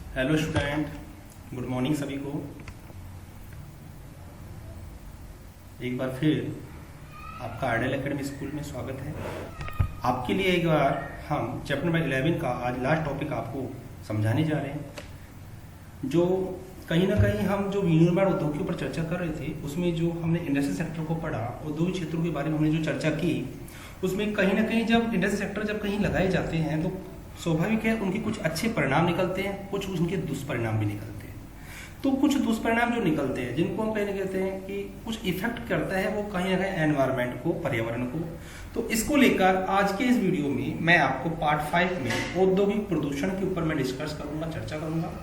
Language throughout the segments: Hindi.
हेलो स्टूडेंट, गुड मॉर्निंग सभी को। एक बार फिर आपका आइडियल एकेडमी स्कूल में स्वागत है। आपके लिए एक बार हम चैप्टर नंबर 11 का आज लास्ट टॉपिक आपको समझाने जा रहे हैं। जो कहीं ना कहीं हम जो विनिर्माण उद्योग के ऊपर चर्चा कर रहे थे, उसमें जो हमने इंडस्ट्रियल सेक्टर को पढ़ा, औद्योगिक क्षेत्रों के बारे में हमने जो चर्चा की, उसमें कहीं ना कहीं जब इंडस्ट्रियल सेक्टर जब कहीं लगाए जाते हैं तो स्वाभाविक है उनके कुछ अच्छे परिणाम निकलते हैं, कुछ उनके दुष्परिणाम भी निकलते हैं। तो कुछ दुष्परिणाम जो निकलते हैं, जिनको हम कहने कहते हैं कि कुछ इफेक्ट करता है वो कहीं ना कहीं एनवायरनमेंट को, पर्यावरण को। तो इसको लेकर आज के इस वीडियो में मैं आपको पार्ट 5 में औद्योगिक प्रदूषण के ऊपर मैं डिस्कस करूंगा, चर्चा करूंगा,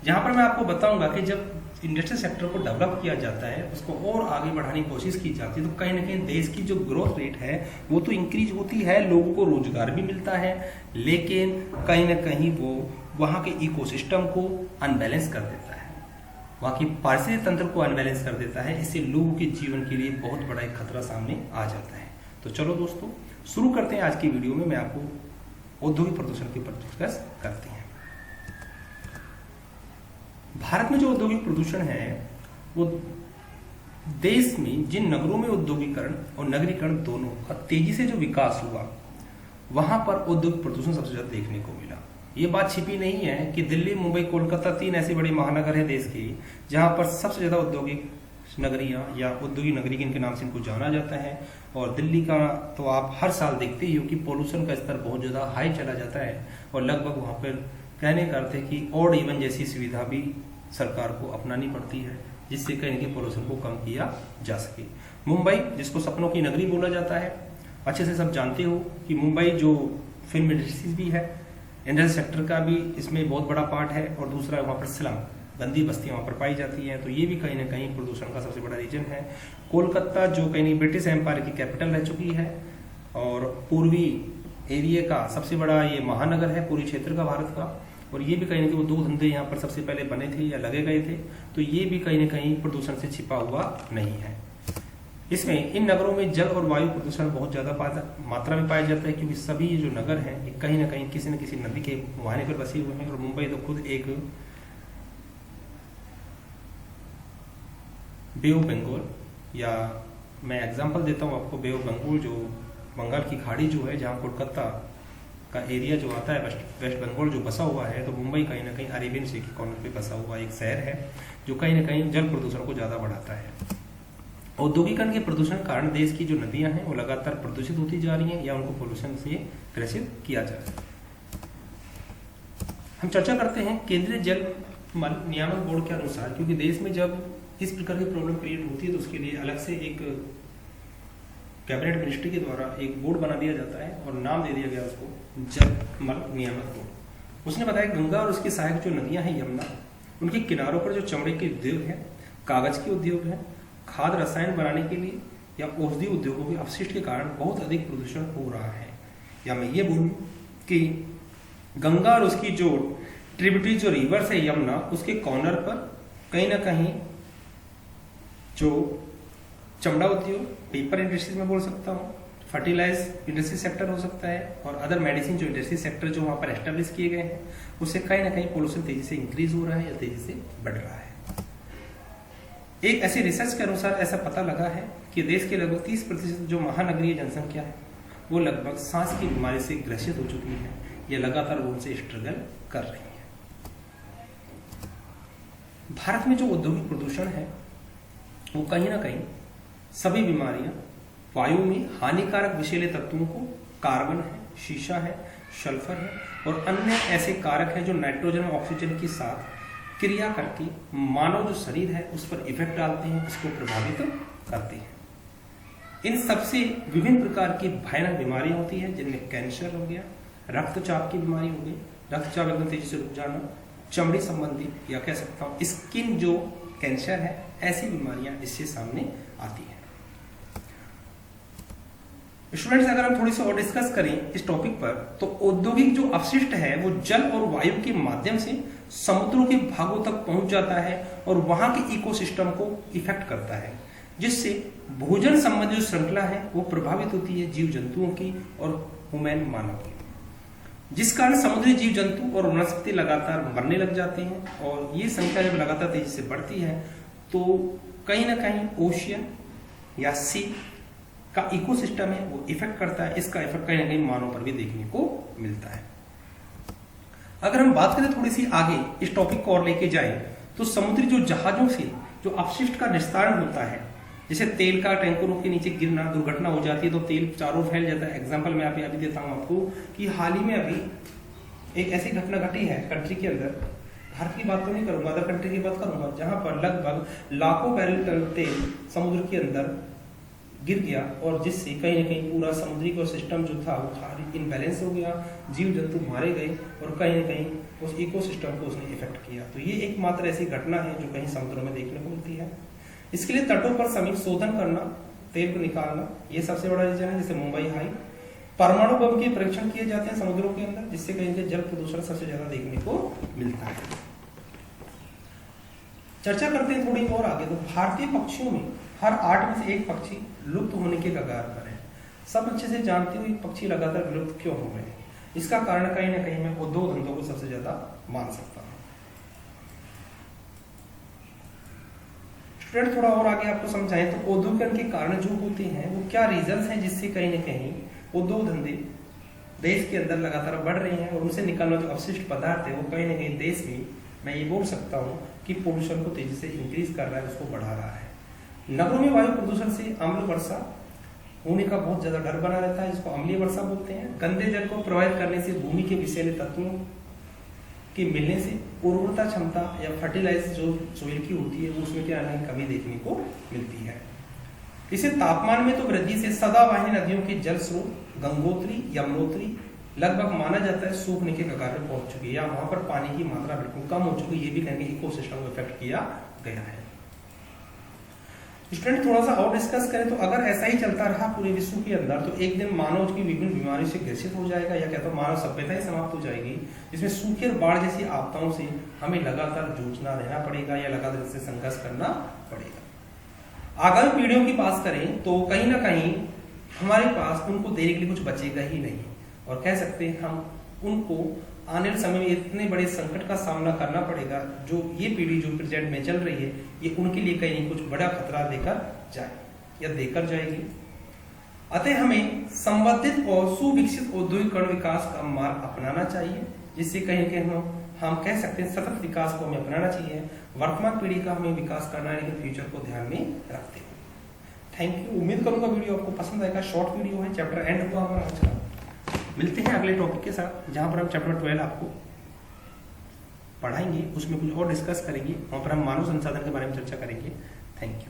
जहां पर मैं आपको बताऊंगा कि जब इंडस्ट्रियल सेक्टर को डेवलप किया जाता है, उसको और आगे बढ़ाने की कोशिश की जाती है, तो कहीं ना कहीं देश की जो ग्रोथ रेट है वो तो इंक्रीज होती है, लोगों को रोजगार भी मिलता है, लेकिन कहीं ना कहीं वो वहाँ के इकोसिस्टम को अनबैलेंस कर देता है, वहाँ की पारिस्थितिक तंत्र को अनबैलेंस कर देता है। इससे लोगों के जीवन के लिए बहुत बड़ा एक खतरा सामने आ जाता है। तो चलो दोस्तों शुरू करते हैं। आज की वीडियो में मैं आपको औद्योगिक प्रदूषण के ऊपर डिस्कस करते हैं। भारत में जो औद्योगिक प्रदूषण है वो देश में जिन नगरों में औद्योगिकरण और नगरीकरण दोनों का तेजी से जो विकास हुआ, वहां पर औद्योगिक प्रदूषण सबसे ज्यादा देखने को मिला। ये बात छिपी नहीं है कि दिल्ली, मुंबई, कोलकाता 3 ऐसे बड़े महानगर हैं देश के, जहां पर सबसे ज्यादा औद्योगिक नगरियां या औद्योगिक नगरी के इनके नाम से इनको जाना जाता है। और दिल्ली का तो आप हर साल देखते ही हो कि पोल्यूशन का स्तर बहुत ज्यादा हाई चला जाता है, और लगभग वहां पर कहने का अर्थ है कि ऑड इवन जैसी सुविधा भी सरकार को अपनानी पड़ती है, जिससे कहीं के पोल्यूशन को कम किया जा सके। मुंबई, जिसको सपनों की नगरी बोला जाता है, अच्छे से सब जानते हो कि मुंबई जो फिल्म इंडस्ट्रीज भी है, इंडस्ट्रियल सेक्टर का भी इसमें बहुत बड़ा पार्ट है, और दूसरा वहाँ पर स्लम, गंदी बस्तियाँ वहाँ पर पाई जाती हैं, तो ये भी कहीं ना कहीं प्रदूषण का सबसे बड़ा रीजन है। कोलकाता जो कहीं ब्रिटिश एम्पायर की कैपिटल रह चुकी है और पूर्वी एरिया का सबसे बड़ा ये महानगर है पूरी क्षेत्र का, भारत का, और ये भी कहीं ना कहीं वो 2 धंधे यहाँ पर सबसे पहले बने थे या लगे गए थे, तो ये भी कहीं ना कहीं प्रदूषण से छिपा हुआ नहीं है। इसमें इन नगरों में जल और वायु प्रदूषण बहुत ज्यादा मात्रा में पाया जाता है, क्योंकि सभी ये जो नगर हैं ये कहीं ना कहीं किसी न किसी नदी के मुहाने पर बसे हुए हैं। और मुंबई तो खुद एक बे ऑफ बंगाल, या मैं एग्जांपल देता हूँ आपको, बे ऑफ बंगाल जो बंगाल की खाड़ी जो है, जहाँ कोलकाता का एरिया जो आता है, वेस्ट बंगाल जो बसा हुआ है, तो मुंबई कहीं ना कहीं अरेबियन सी के कॉर्नर पे बसा हुआ एक शहर है, जो कहीं ना कहीं जल प्रदूषण को ज्यादा बढ़ाता है। औद्योगिकरण के प्रदूषण के कारण देश की जो नदियां हैं वो लगातार प्रदूषित होती जा रही हैं, या उनको पोल्यूशन से ग्रसित किया जा रहा है। हम चर्चा करते हैं केंद्रीय जल नियामक बोर्ड के अनुसार, क्योंकि देश में जब इस प्रकार की प्रॉब्लम क्रिएट होती है तो उसके लिए अलग से एक कैबिनेट मिनिस्ट्री के द्वारा एक बोर्ड बना दिया जाता है और नाम दे दिया गया उसको जल नियामक बोर्ड। उसने बताया गंगा और उसकी सहायक जो नदियां हैं, यमुना, उनके किनारों पर जो चमड़े के उद्योग हैं, कागज के उद्योग हैं, खाद रसायन बनाने के लिए या औषधि उद्योगों के अपशिष्ट के कारण बहुत अधिक प्रदूषण हो रहा है। या मैं ये बोलूं कि गंगा और उसकी जो ट्रिब्यूटरी जो रिवर्स है यमुना, उसके कॉर्नर पर कहीं ना कहीं जो चमड़ा उद्योग, पेपर इंडस्ट्रीज में बोल सकता हूँ, फर्टिलाइज इंडस्ट्री सेक्टर हो सकता है, और अदर मेडिसिन जो इंडस्ट्री सेक्टर जो वहाँ पर एस्टेब्लिश किए गए हैं, उससे कहीं ना कहीं पोल्यूशन तेजी से इंक्रीज हो रहा है या तेजी से बढ़ रहा है। एक ऐसी रिसर्च के अनुसार ऐसा पता लगा है कि देश के लगभग 30% जो महानगरीय जनसंख्या है वो लगभग सांस की बीमारी से ग्रसित हो चुकी है, या लगातार वो उनसे स्ट्रगल कर रही है। भारत में जो औद्योगिक प्रदूषण है वो कहीं ना कहीं सभी बीमारियां, वायु में हानिकारक विषैले तत्वों को, कार्बन है, शीशा है, सल्फर है, और अन्य ऐसे कारक हैं जो नाइट्रोजन और ऑक्सीजन के साथ क्रिया करके मानव जो शरीर है उस पर इफेक्ट डालते हैं, उसको प्रभावित करते हैं। इन सबसे विभिन्न प्रकार की भयानक बीमारियां होती है, जिनमें कैंसर हो गया, रक्तचाप की बीमारी हो गई, रक्तचाप एकदम तेजी से रुक जाना, चमड़ी संबंधी या कह सकता हूं स्किन जो कैंसर है, ऐसी बीमारियां इससे सामने आती है। स्टूडेंट्स, अगर हम थोड़ी सी और डिस्कस करें इस टॉपिक पर, तो औद्योगिक जो अपशिष्ट है वो जल और वायु के माध्यम से समुद्रों के भागों तक पहुंच जाता है और वहां के इकोसिस्टम को इफेक्ट करता है, जिससे भोजन संबंधी जो श्रृंखला है वो प्रभावित होती है, जीव जंतुओं की और ह्यूमन मानव की। जिस कारण समुद्री जीव जंतु और वनस्पति लगातार मरने लग जाते हैं, और ये संख्या जब लगातार तेजी से बढ़ती है तो कहीं ना कहीं ओशियन या सी का इकोसिस्टम है वो इफेक्ट करता है। इसका इफेक्ट कहीं ना कहीं मानव पर भी देखने को मिलता है। अगर हम बात करें थोड़ी सी आगे इस टॉपिक को और लेके जाए तो समुद्री जो जहाजों से जो अपशिष्ट का निस्तारण होता है, जैसे तेल का टैंकरों के नीचे गिरना, दुर्घटना हो जाती है तो तेल चारों फैल जाता है। एग्जांपल मैं अभी देता हूं आपको कि हाल ही में अभी एक ऐसी घटना घटी है कंट्री के अंदर, भारत की बात तो नहीं करूंगा, अदर कंट्री की बात करूंगा, जहां पर लगभग लाखों बैरल तेल समुद्र के अंदर गिर गया और जिससे कहीं ना कहीं पूरा समुद्री का सिस्टम जो था वो इनबैलेंस हो गया, जीव जंतु मारे गए और कहीं ना कहीं उस इकोसिस्टम को उसने इफेक्ट किया। तो ये एकमात्र ऐसी घटना है जो कहीं समुद्रों में देखने को मिलती है। इसके लिए तटों पर समीप शोधन करना, तेल को निकालना, ये सबसे बड़ा रीजन है। जैसे मुंबई हाई, परमाणु बम के परीक्षण किए जाते हैं समुद्रों के अंदर, जिससे कहीं के जल प्रदूषण सबसे ज्यादा देखने को मिलता है। चर्चा करते हैं थोड़ी और आगे। तो भारतीय पक्षियों में हर 8 में से 1 पक्षी लुप्त होने के कगार पर है। सब अच्छे से जानते हुए पक्षी लगातार विलुप्त क्यों हो रहे हैं? इसका कारण कहीं ना कहीं मैं उद्योग धंधों को सबसे ज्यादा मान सकता हूं। स्टूडेंट थोड़ा और आगे आपको समझाएं तो औद्योगिकरण के कारण जो होते हैं वो क्या रीजंस हैं जिससे कहीं ना कहीं उद्योग धंधे देश के अंदर लगातार बढ़ रहे हैं और उनसे निकलना जो अपशिष्ट पदार्थ है वो कहीं ना कहीं देश में, मैं ये बोल सकता हूँ कि पोल्यूशन को तेजी से इंक्रीज कर रहा है, उसको बढ़ा रहा है। नगरों में वायु प्रदूषण से अम्ल वर्षा होने का बहुत ज्यादा डर बना रहता है, जिसको अम्लीय वर्षा बोलते हैं। गंदे जल को प्रवाहित करने से भूमि के विषैले तत्वों के मिलने से उर्वरता क्षमता या फर्टिलाइजर जो सोइल की होती है उसमें क्या है कमी देखने को मिलती है। इसे तापमान में तो वृद्धि से सदाबहार नदियों के जल स्रोत गंगोत्री यमुनोत्री लगभग माना जाता है सूखने के कगार पर पहुंच चुकी है, या वहां पर पानी की मात्रा बिल्कुल कम हो चुकी है। ये भी कहेंगे इकोसिस्टम को इफेक्ट किया गया है। स्टूडेंट थोड़ा सा और डिस्कस करें तो अगर ऐसा ही चलता रहा पूरे विश्व के अंदर तो एक दिन मानव की विभिन्न बीमारियों से ग्रसित हो जाएगा, या कहता मानव सभ्यता ही समाप्त हो जाएगी, जिसमें सूखे और बाढ़ जैसी आपदाओं से हमें लगातार जूझना रहना पड़ेगा या लगातार इससे संघर्ष करना पड़ेगा। आगामी पीढ़ियों की बात करें तो कहीं ना कहीं हमारे पास उनको देने के लिए कुछ बचेगा ही नहीं, और कह सकते हैं हम उनको आने वाले समय में इतने बड़े संकट का सामना करना पड़ेगा। जो ये पीढ़ी जो प्रेजेंट में चल रही है ये उनके लिए कहीं कुछ बड़ा खतरा देकर जाए या देकर जाएगी। अतः हमें संबंधित और सुविकसित औद्योगिकरण विकास का मार्ग अपनाना चाहिए, जिससे कहीं कहीं हम कह सकते हैं सतत विकास को हमें अपनाना चाहिए। वर्तमान पीढ़ी का हमें विकास करना है लेकिन फ्यूचर को ध्यान में रखते हुए। Thank you. उम्मीद करूंगा वीडियो आपको पसंद आएगा। शॉर्ट वीडियो है, चैप्टर एंड हुआ हमारा आज का। मिलते हैं अगले टॉपिक के साथ जहां पर हम चैप्टर 12 आपको पढ़ाएंगे, उसमें कुछ और डिस्कस करेंगे, वहां पर हम मानव संसाधन के बारे में चर्चा करेंगे। Thank you.